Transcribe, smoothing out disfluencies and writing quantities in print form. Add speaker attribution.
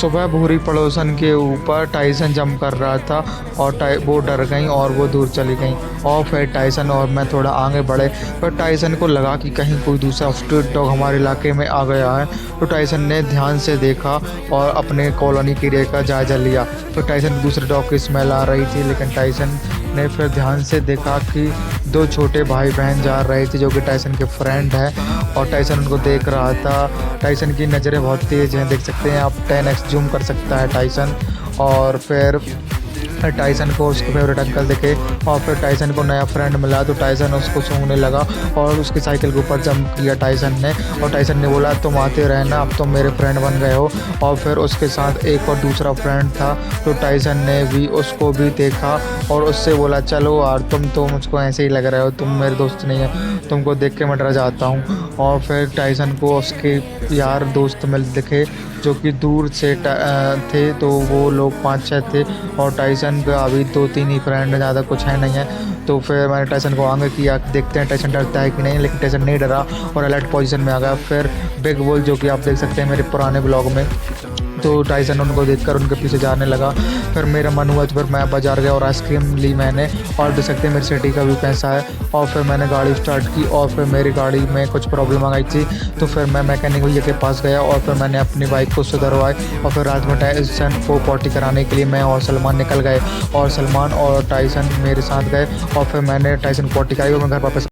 Speaker 1: सुबह भूरी पड़ोसन के ऊपर टाइसन जंप कर रहा था और वो डर गई और वो दूर चली गई। और फिर टाइसन और मैं थोड़ा आगे बढ़े, पर टाइसन को लगा कि कहीं कोई दूसरा स्ट्रीट डॉग हमारे इलाके में आ गया है। तो टाइसन ने ध्यान से देखा और अपने कॉलोनी की एरिया का जायजा लिया। तो टाइसन को दूसरे डॉग की स्मेल आ रही थी, लेकिन टाइसन ने फिर ध्यान से देखा कि दो छोटे भाई बहन जा रहे थे जो कि टाइसन के फ्रेंड है, और टाइसन उनको देख रहा था। टाइसन की नज़रें बहुत तेज़ हैं, देख सकते हैं आप, 10x जूम कर सकता है टाइसन। और फिर टाइसन को उसके फेवरेट अंकल दिखे और फिर टाइसन को नया फ्रेंड मिला, तो टाइसन उसको सूंघने लगा और उसकी साइकिल के ऊपर जंप किया टाइसन ने। और टाइसन ने बोला तुम आते रहना, अब तुम मेरे फ्रेंड बन गए हो। और फिर उसके साथ एक और दूसरा फ्रेंड था, तो टाइसन ने भी उसको भी देखा और उससे बोला चलो यार, तुम तो मुझको ऐसे ही लग रहे हो, तुम मेरे दोस्त नहीं है, तुमको देख के मैं डर जाता हूँ। और फिर टाइसन को उसके यार दोस्त मिल दिखे जो कि दूर से थे, तो वो लोग 5-6 थे और टाइसन का अभी 2-3 ही फ्रेंड है, ज़्यादा कुछ है नहीं है। तो फिर मैंने टाइसन को आगे किया, देखते हैं टाइसन डरता है कि नहीं, लेकिन टाइसन नहीं डरा और अलर्ट पोजीशन में आ गया। फिर बिग बुल जो कि आप देख सकते हैं मेरे पुराने ब्लॉग में, तो टाइसन उनको देखकर उनके पीछे जाने लगा। फिर मेरा मन हुआ तो फिर मैं बाज़ार गया और आइसक्रीम ली मैंने, और देख सकते हैं मेरी सिटी का भी पैसा है। और फिर मैंने गाड़ी स्टार्ट की और फिर मेरी गाड़ी में कुछ प्रॉब्लम आ गई थी, तो फिर मैं मैकेनिक भैया के पास गया और फिर मैंने अपनी बाइक को सुधरवाई। और फिर रात में टाइसन को पॉटी कराने के लिए मैं और सलमान निकल गए, और सलमान और टाइसन मेरे साथ गए और फिर मैंने टाइसन को पॉटी कराई और मैं घर वापस